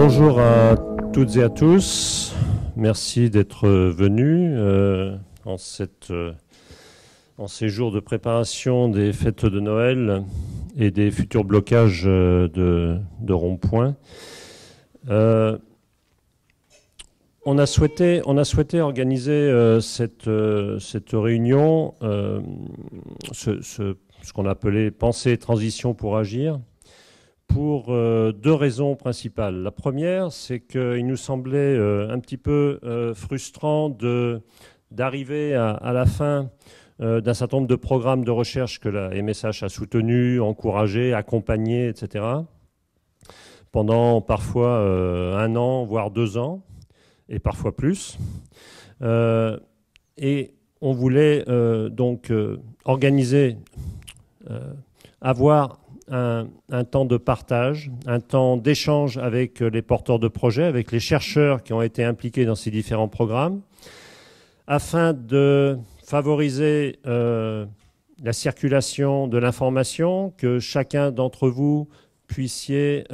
Bonjour à toutes et à tous. Merci d'être venus en ces jours de préparation des fêtes de Noël et des futurs blocages de ronds-points. On a souhaité organiser cette réunion, ce qu'on appelait Penser et transition pour agir, pour deux raisons principales. La première, c'est qu'il nous semblait un petit peu frustrant d'arriver à la fin d'un certain nombre de programmes de recherche que la MSH a soutenus, encouragés, accompagnés, etc., pendant parfois 1 an, voire 2 ans, et parfois plus. Et on voulait donc organiser, avoir un temps de partage, un temps d'échange avec les porteurs de projets, avec les chercheurs qui ont été impliqués dans ces différents programmes, afin de favoriser la circulation de l'information, que chacun d'entre vous puissiez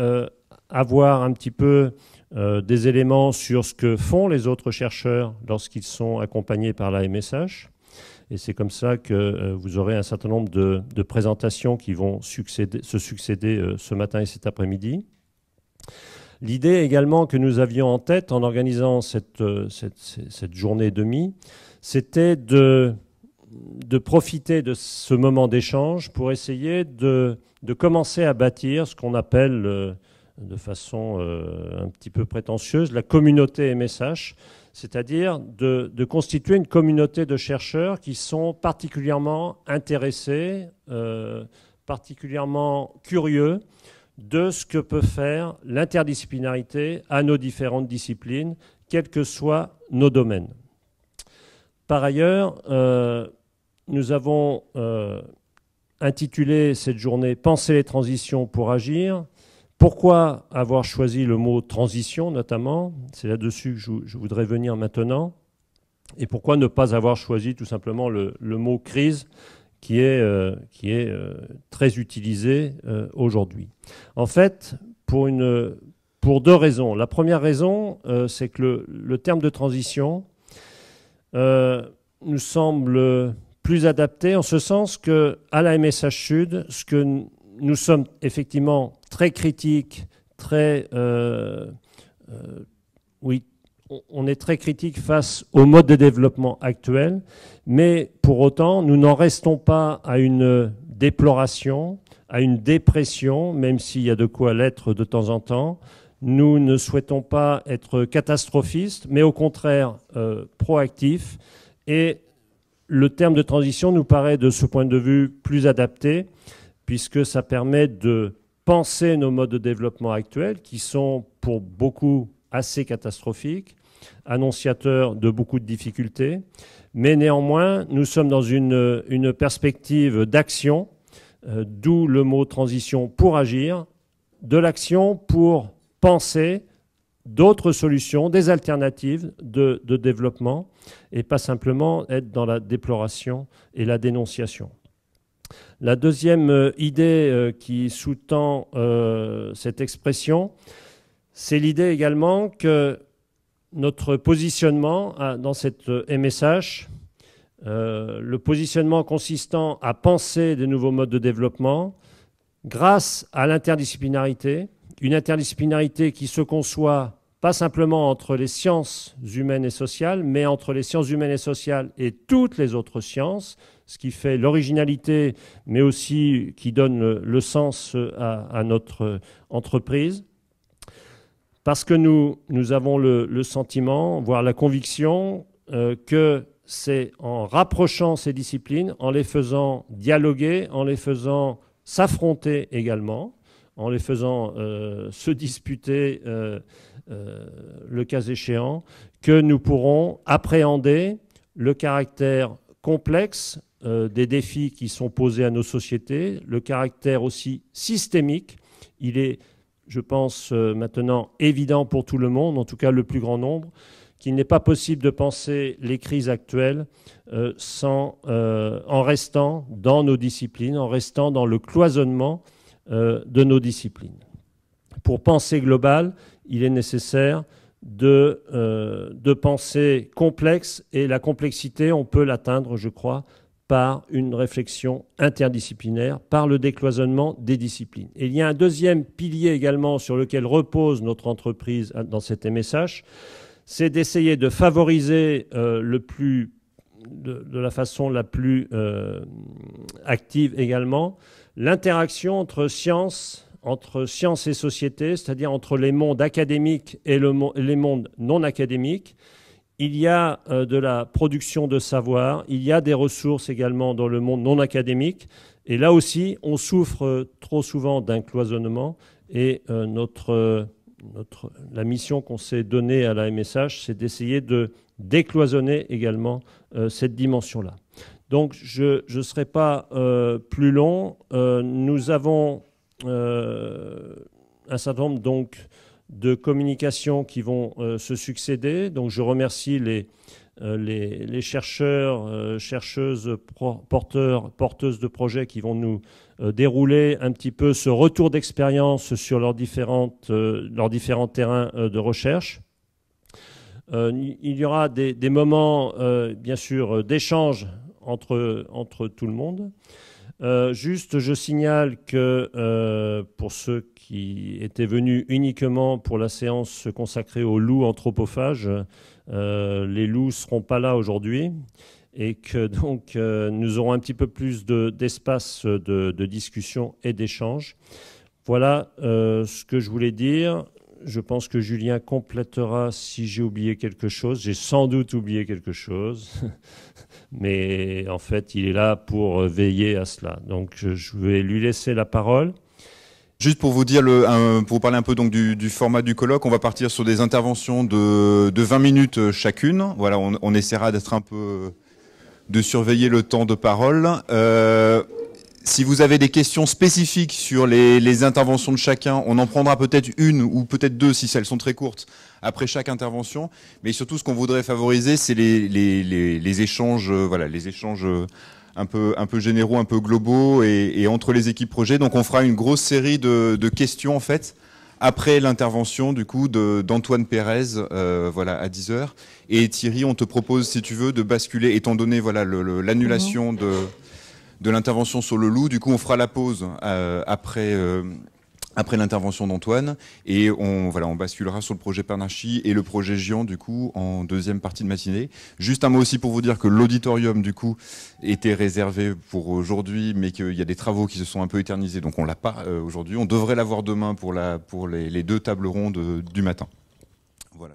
avoir un petit peu des éléments sur ce que font les autres chercheurs lorsqu'ils sont accompagnés par la MSH. Et c'est comme ça que vous aurez un certain nombre de présentations qui vont se succéder ce matin et cet après-midi. L'idée également que nous avions en tête en organisant cette journée et demie, c'était de profiter de ce moment d'échange pour essayer de commencer à bâtir ce qu'on appelle de façon un petit peu prétentieuse la communauté MSH, c'est-à-dire de constituer une communauté de chercheurs qui sont particulièrement intéressés, particulièrement curieux de ce que peut faire l'interdisciplinarité à nos différentes disciplines, quels que soient nos domaines. Par ailleurs, nous avons intitulé cette journée « Penser les transitions pour agir ». Pourquoi avoir choisi le mot « transition » notamment? C'est là-dessus que je voudrais venir maintenant. Et pourquoi ne pas avoir choisi tout simplement le mot « crise » qui est très utilisé aujourd'hui? En fait, pour deux raisons. La première raison, c'est que le terme de transition nous semble plus adapté en ce sens qu'à la MSH Sud, ce que nous sommes effectivement très critiques, on est très critique face au mode de développement actuel, mais pour autant, nous n'en restons pas à une déploration, à une dépression, même s'il y a de quoi l'être de temps en temps. Nous ne souhaitons pas être catastrophistes, mais au contraire proactifs. Et le terme de transition nous paraît, de ce point de vue, plus adapté, puisque ça permet de penser nos modes de développement actuels, qui sont pour beaucoup assez catastrophiques, annonciateurs de beaucoup de difficultés. Mais néanmoins, nous sommes dans une perspective d'action, d'où le mot transition pour agir, de l'action pour penser d'autres solutions, des alternatives de développement, et pas simplement être dans la déploration et la dénonciation. La deuxième idée qui sous-tend cette expression, c'est l'idée également que notre positionnement dans cette MSH, le positionnement consistant à penser des nouveaux modes de développement grâce à l'interdisciplinarité, une interdisciplinarité qui se conçoit pas simplement entre les sciences humaines et sociales, mais entre les sciences humaines et sociales et toutes les autres sciences, ce qui fait l'originalité, mais aussi qui donne le sens à notre entreprise. Parce que nous avons le sentiment, voire la conviction, que c'est en rapprochant ces disciplines, en les faisant dialoguer, en les faisant s'affronter également, en les faisant se disputer le cas échéant, que nous pourrons appréhender le caractère complexe des défis qui sont posés à nos sociétés, le caractère aussi systémique. Il est, je pense, maintenant évident pour tout le monde, en tout cas le plus grand nombre, qu'il n'est pas possible de penser les crises actuelles en restant dans nos disciplines, en restant dans le cloisonnement de nos disciplines. pour penser global, il est nécessaire de penser complexe, et la complexité, on peut l'atteindre, je crois, par une réflexion interdisciplinaire, par le décloisonnement des disciplines. Et il y a un deuxième pilier également sur lequel repose notre entreprise dans cet MSH, c'est d'essayer de favoriser de la façon la plus active également l'interaction entre sciences et société, c'est-à-dire entre les mondes académiques et les mondes non académiques. Il y a de la production de savoir, il y a des ressources également dans le monde non académique, et là aussi, on souffre trop souvent d'un cloisonnement, et la mission qu'on s'est donnée à la MSH, c'est d'essayer de décloisonner également cette dimension-là. Donc, je ne serai pas plus long. Nous avons un certain nombre donc, de communications qui vont se succéder. Donc, je remercie les chercheurs, chercheuses, porteuses de projets qui vont nous dérouler un petit peu ce retour d'expérience sur leurs différents terrains de recherche. Il y aura des moments, bien sûr, d'échange entre tout le monde. Juste, je signale que pour ceux qui étaient venus uniquement pour la séance consacrée aux loups anthropophages, les loups ne seront pas là aujourd'hui, et que donc nous aurons un petit peu plus d'espace de discussion et d'échange. Voilà ce que je voulais dire. Je pense que Julien complétera si j'ai oublié quelque chose. J'ai sans doute oublié quelque chose, mais en fait, il est là pour veiller à cela. Donc, je vais lui laisser la parole. Juste pour vous dire, pour vous parler un peu donc du format du colloque, on va partir sur des interventions de 20 minutes chacune. Voilà, on essaiera d'être un peu, de surveiller le temps de parole. Si vous avez des questions spécifiques sur les interventions de chacun, on en prendra peut-être une ou peut-être deux si elles sont très courtes après chaque intervention. Mais surtout, ce qu'on voudrait favoriser, c'est les échanges, voilà, les échanges un peu généraux, un peu globaux et entre les équipes projets. Donc, on fera une grosse série de questions en fait après l'intervention du coup d'Antoine Pérez, voilà, à 10h. Et Thierry, on te propose, si tu veux, de basculer, étant donné voilà l'annulation de l'intervention sur le loup. Du coup, on fera la pause après l'intervention d'Antoine, et on basculera sur le projet Pernachy et le projet Giant, du coup, en deuxième partie de matinée. Juste un mot aussi pour vous dire que l'auditorium, du coup, était réservé pour aujourd'hui, mais qu'il y a des travaux qui se sont un peu éternisés, donc on l'a pas aujourd'hui. On devrait l'avoir demain pour les deux tables rondes du matin. Voilà.